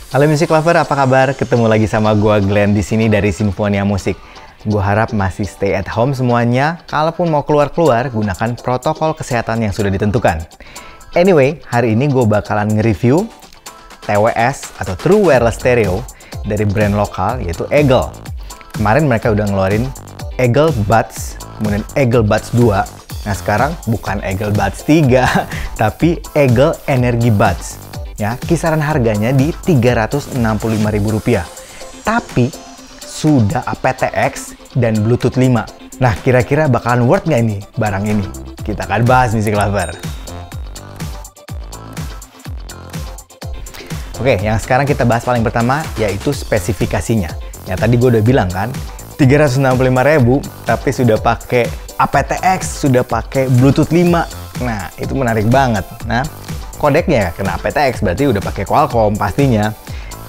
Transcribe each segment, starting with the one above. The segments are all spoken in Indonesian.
Halo Music Lover, apa kabar? Ketemu lagi sama gua Glenn di sini dari Sinfonia Musik. Gua harap masih stay at home semuanya. Kalaupun mau keluar-keluar, gunakan protokol kesehatan yang sudah ditentukan. Anyway, hari ini gue bakalan nge-review TWS atau True Wireless Stereo dari brand lokal yaitu Eagle. Kemarin mereka udah ngeluarin Eagle Buds, kemudian Eagle Buds 2. Nah sekarang bukan Eagle Buds 3, tapi Eagle Energy Buds. Ya, kisaran harganya di Rp365.000. Tapi sudah aptX dan Bluetooth 5. Nah, kira-kira bakalan worth nggak ini barang ini? Kita akan bahas Music Lover. Oke, yang sekarang kita bahas paling pertama yaitu spesifikasinya. Ya, tadi gue udah bilang kan, Rp365.000 tapi sudah pakai aptX, sudah pakai Bluetooth 5. Nah, itu menarik banget. Nah, kodeknya kena aptX, berarti udah pakai Qualcomm pastinya.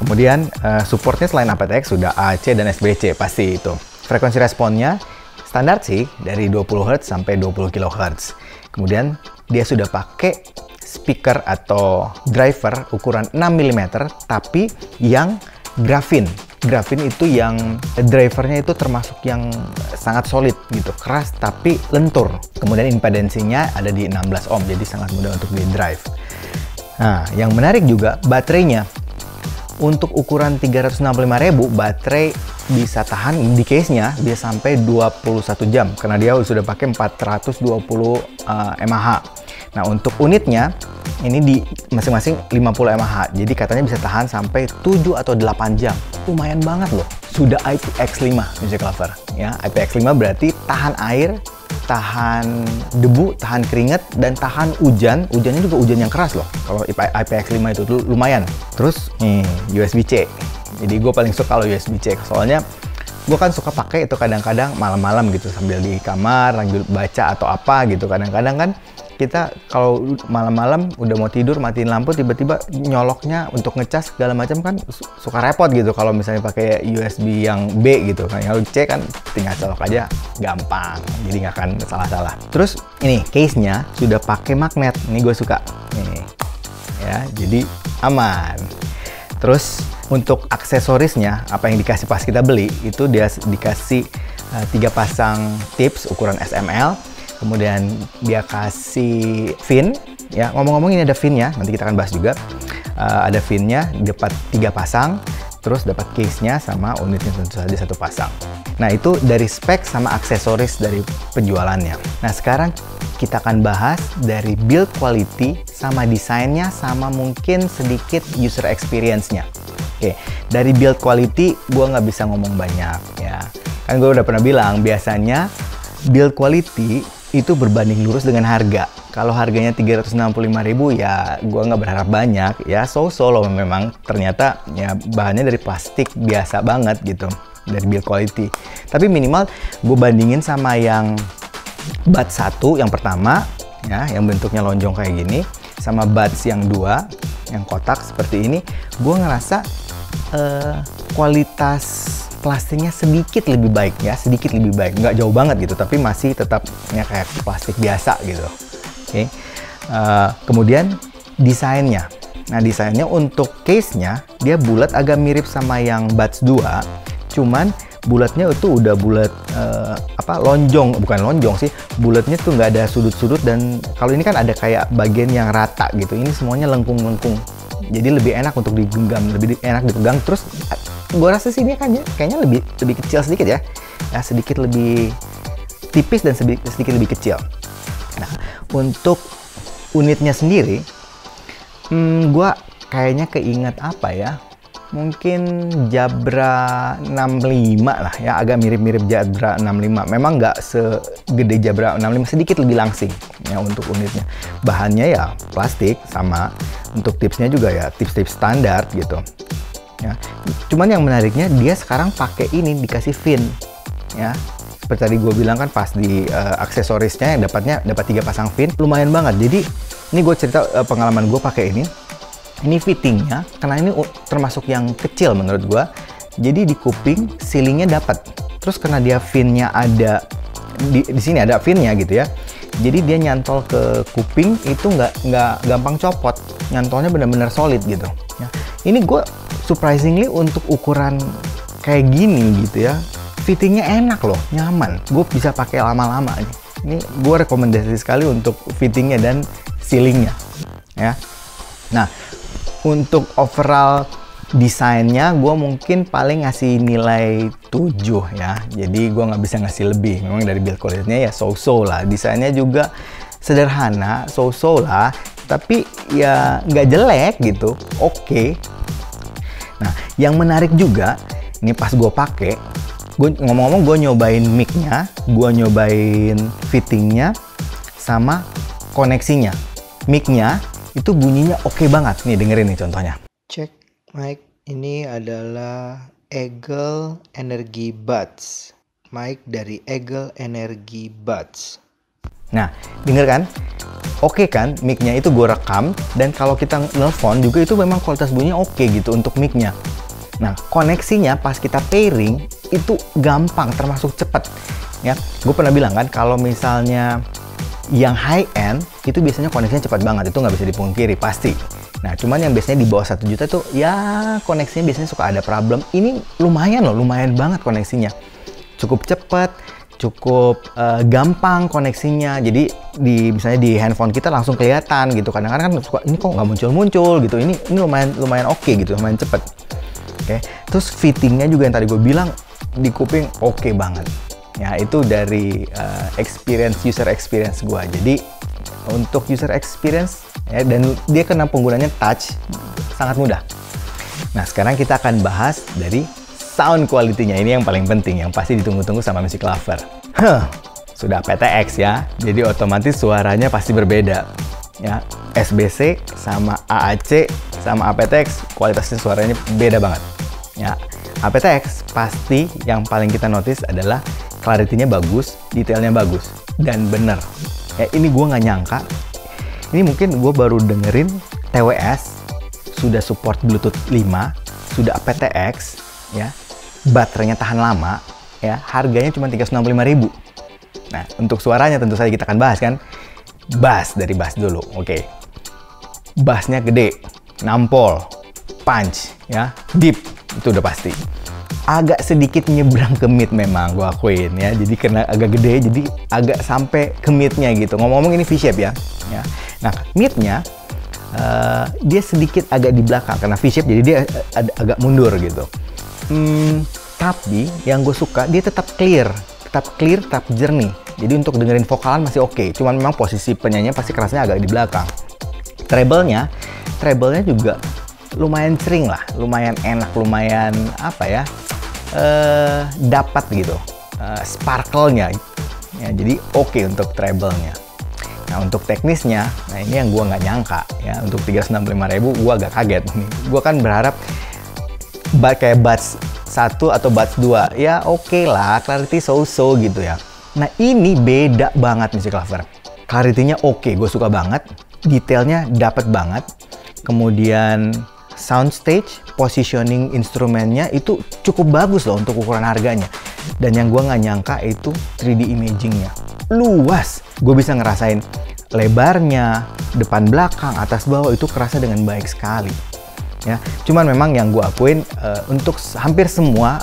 Kemudian supportnya selain aptX sudah AC dan SBC pasti itu. Frekuensi responnya standar sih dari 20 Hz sampai 20 kHz. Kemudian dia sudah pakai speaker atau driver ukuran 6 mm tapi yang graphene. Graphene itu yang drivernya itu termasuk yang sangat solid gitu, keras tapi lentur. Kemudian impedansinya ada di 16 ohm, jadi sangat mudah untuk di drive. Nah, yang menarik juga baterainya. Untuk ukuran Rp365.000, baterai bisa tahan di case-nya bisa sampai 21 jam karena dia sudah pakai 420 mAh. Nah, untuk unitnya ini di masing-masing 50 mAh. Jadi katanya bisa tahan sampai 7 atau 8 jam. Lumayan banget loh. Sudah IPX5 Music Lover. Ya, IPX5 berarti tahan air, tahan debu, tahan keringat, dan tahan hujan. Hujannya juga hujan yang keras loh. Kalau IPX5 itu lumayan. Terus nih USB-C. Jadi gue paling suka kalau USB-C. Soalnya gue kan suka pakai itu kadang-kadang malam-malam gitu sambil di kamar sambil baca atau apa gitu. Kadang-kadang kan kita kalau malam-malam udah mau tidur matiin lampu tiba-tiba nyoloknya untuk ngecas segala macam kan suka repot gitu kalau misalnya pakai USB yang B gitu kan. Kalau C kan tinggal colok aja gampang, jadi nggak akan salah-salah. Terus ini case-nya sudah pakai magnet, ini gue suka nih ya, jadi aman. Terus untuk aksesorisnya apa yang dikasih pas kita beli itu dia dikasih 3 pasang tips ukuran SML. Kemudian dia kasih fin, ya ngomong-ngomong ini ada finnya, nanti kita akan bahas juga. Ada finnya, dapat 3 pasang, terus dapat case-nya sama unitnya tentu saja 1 pasang. Nah itu dari spek sama aksesoris dari penjualannya. Nah sekarang kita akan bahas dari build quality sama desainnya sama mungkin sedikit user experience-nya. Oke, dari build quality gue nggak bisa ngomong banyak ya. Kan gue udah pernah bilang biasanya build quality itu berbanding lurus dengan harga. Kalau harganya Rp365.000 ya gue nggak berharap banyak ya, so-so memang ternyata ya bahannya dari plastik biasa banget gitu dari build quality. Tapi minimal gue bandingin sama yang Buds 1 yang pertama ya, yang bentuknya lonjong kayak gini, sama Buds yang 2 yang kotak seperti ini, gue ngerasa kualitas plastiknya sedikit lebih baik ya, sedikit lebih baik, nggak jauh banget gitu, tapi masih tetap ya kayak plastik biasa gitu. Oke. Kemudian desainnya. Nah desainnya untuk case-nya dia bulat, agak mirip sama yang Buds 2, cuman bulatnya itu udah bulat lonjong, bukan lonjong sih, bulatnya tuh nggak ada sudut-sudut, dan kalau ini kan ada kayak bagian yang rata gitu, ini semuanya lengkung-lengkung. Jadi lebih enak untuk digenggam, lebih enak dipegang. Terus gue rasa sih ini kan kayaknya lebih kecil sedikit ya, sedikit lebih tipis dan sedikit lebih kecil. Nah untuk unitnya sendiri, gue kayaknya keinget apa ya? Mungkin Jabra 65 lah ya, agak mirip-mirip Jabra 65. Memang nggak segede Jabra 65, sedikit lebih langsing ya untuk unitnya. Bahannya ya plastik sama. Untuk tipsnya juga ya tips-tips standar gitu. Ya. Cuman yang menariknya dia sekarang pakai ini dikasih fin ya. Seperti tadi gue bilang kan pas di aksesorisnya yang dapat 3 pasang fin, lumayan banget. Jadi ini gue cerita pengalaman gue pakai ini. Ini fittingnya, karena ini termasuk yang kecil menurut gua. Jadi di kuping ceilingnya dapat. Terus karena dia finnya ada di sini ada finnya gitu ya. Jadi dia nyantol ke kuping itu nggak gampang copot. Nyantolnya benar-benar solid gitu. Ya. Ini gua surprisingly untuk ukuran kayak gini gitu ya, fittingnya enak loh, nyaman. Gue bisa pakai lama-lama nih. Ini gue rekomendasi sekali untuk fittingnya dan sealingnya ya. Nah, untuk overall desainnya gue mungkin paling ngasih nilai 7 ya. Jadi gue nggak bisa ngasih lebih. Memang dari build quality-nya ya so-so lah. Desainnya juga sederhana, so-so lah. Tapi ya nggak jelek gitu. Oke. Nah, yang menarik juga, ini pas gue pakai, gue ngomong-ngomong gue nyobain mic-nya, gue nyobain fittingnya, sama koneksinya. Mic-nya itu bunyinya oke banget. Nih dengerin nih contohnya. Cek mic, ini adalah Eagle Energy Buds. Mic dari Eagle Energy Buds. Nah, denger kan? Oke kan, mic-nya itu gue rekam, dan kalau kita nelfon juga itu memang kualitas bunyinya oke gitu untuk mic-nya. Nah, koneksinya pas kita pairing itu gampang, termasuk cepat. Ya, gue pernah bilang kan, kalau misalnya yang high end itu biasanya koneksinya cepat banget, itu nggak bisa dipungkiri pasti. Nah, cuman yang biasanya di bawah 1 juta tuh ya koneksinya biasanya suka ada problem. Ini lumayan loh, lumayan banget koneksinya. Cukup cepat, cukup gampang koneksinya. Jadi misalnya di handphone kita langsung kelihatan gitu. Kadang-kadang kan suka ini kok nggak muncul-muncul gitu. Ini lumayan oke gitu, lumayan cepet. Oke. Terus fittingnya juga yang tadi gue bilang di kuping oke banget. Ya, itu dari user experience gue. Jadi untuk user experience ya, dan dia kena penggunanya touch, sangat mudah. Nah, sekarang kita akan bahas dari sound quality-nya. Ini yang paling penting, yang pasti ditunggu-tunggu sama Music Lover. Sudah PTX ya, jadi otomatis suaranya pasti berbeda. Ya, SBC sama AAC sama aptX kualitasnya suaranya beda banget. Ya, aptX pasti yang paling kita notice adalah clarity-nya bagus, detailnya bagus, dan bener. Ya, ini gue nggak nyangka. Ini mungkin gue baru dengerin TWS sudah support Bluetooth 5, sudah aptX, ya, baterainya tahan lama, ya, harganya cuma 365.000. Nah, untuk suaranya tentu saja kita akan bahas kan. Dari bass dulu, oke. Bassnya gede, nampol, punch, ya, deep, itu udah pasti. Agak sedikit nyebrang ke mid memang gue akuin ya, jadi karena agak gede jadi agak sampai ke midnya gitu. Ngomong-ngomong ini V-shape ya. Nah, midnya dia sedikit agak di belakang karena V-shape, jadi dia agak mundur gitu. Tapi yang gue suka dia tetap clear, tetap jernih. Jadi untuk dengerin vokalan masih oke. Cuman memang posisi penyanyinya pasti kerasnya agak di belakang. Treble-nya juga lumayan sering lah, lumayan enak, lumayan apa ya? Dapat gitu sparkle-nya ya, jadi oke untuk treble-nya. Nah, untuk teknisnya, nah ini yang gua nggak nyangka ya, untuk 365.000 gua agak kaget nih. Gua kan berharap kayak Buds 1 atau Buds 2 ya oke lah, clarity so-so gitu ya. Nah, ini beda banget Music Lover. Clarity-nya oke, gue suka banget, detailnya dapat banget, kemudian soundstage, positioning instrumennya itu cukup bagus loh untuk ukuran harganya. Dan yang gue nggak nyangka itu 3D imagingnya. Luas, gue bisa ngerasain lebarnya, depan belakang, atas bawah itu kerasa dengan baik sekali. Ya, cuman memang yang gue akuin untuk hampir semua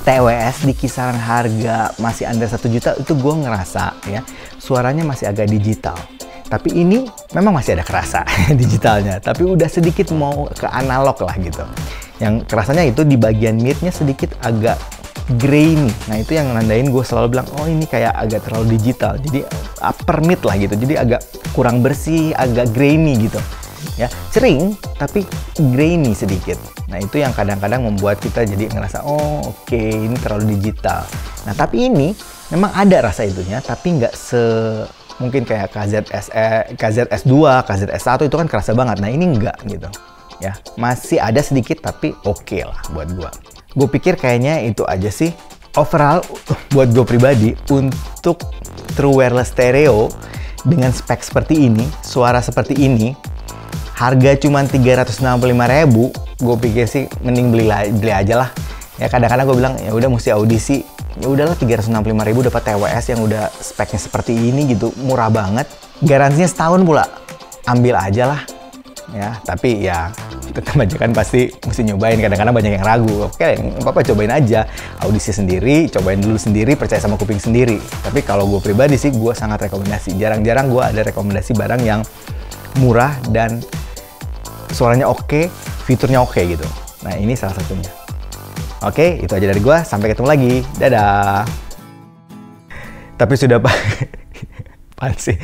TWS di kisaran harga masih under 1 juta itu gue ngerasa ya suaranya masih agak digital. Tapi ini memang masih ada kerasa digitalnya, tapi udah sedikit mau ke analog lah gitu. Yang kerasanya itu di bagian midnya sedikit agak grainy. Nah, itu yang nandain gue selalu bilang, oh ini kayak agak terlalu digital. Jadi upper mid lah gitu, jadi agak kurang bersih, agak grainy gitu. Ya, cering tapi grainy sedikit. Nah, itu yang kadang-kadang membuat kita jadi ngerasa, oh oke, ini terlalu digital. Nah, tapi ini memang ada rasa itunya, tapi nggak mungkin kayak KZS2, KZS1 itu kan kerasa banget. Nah, ini enggak gitu. Ya, masih ada sedikit tapi oke lah buat gua. Gue pikir kayaknya itu aja sih. Overall buat gue pribadi untuk true wireless stereo dengan spek seperti ini, suara seperti ini, harga cuma 365.000, gue pikir sih mending beli aja lah. Ya, kadang-kadang gue bilang ya udah mesti audisi. Ya udahlah 365.000 dapat TWS yang udah speknya seperti ini gitu, murah banget, garansinya setahun pula, ambil aja lah ya. Tapi ya tetap aja kan pasti mesti nyobain. Kadang-kadang banyak yang ragu. Oke, nggak apa-apa, cobain aja. Audisi sendiri, cobain dulu sendiri, percaya sama kuping sendiri. Tapi kalau gue pribadi sih, gue sangat rekomendasi. Jarang-jarang gue ada rekomendasi barang yang murah dan suaranya oke, fiturnya oke gitu. Nah, ini salah satunya. Oke, itu aja dari gue. Sampai ketemu lagi. Dadah. Tapi sudah apaan sih?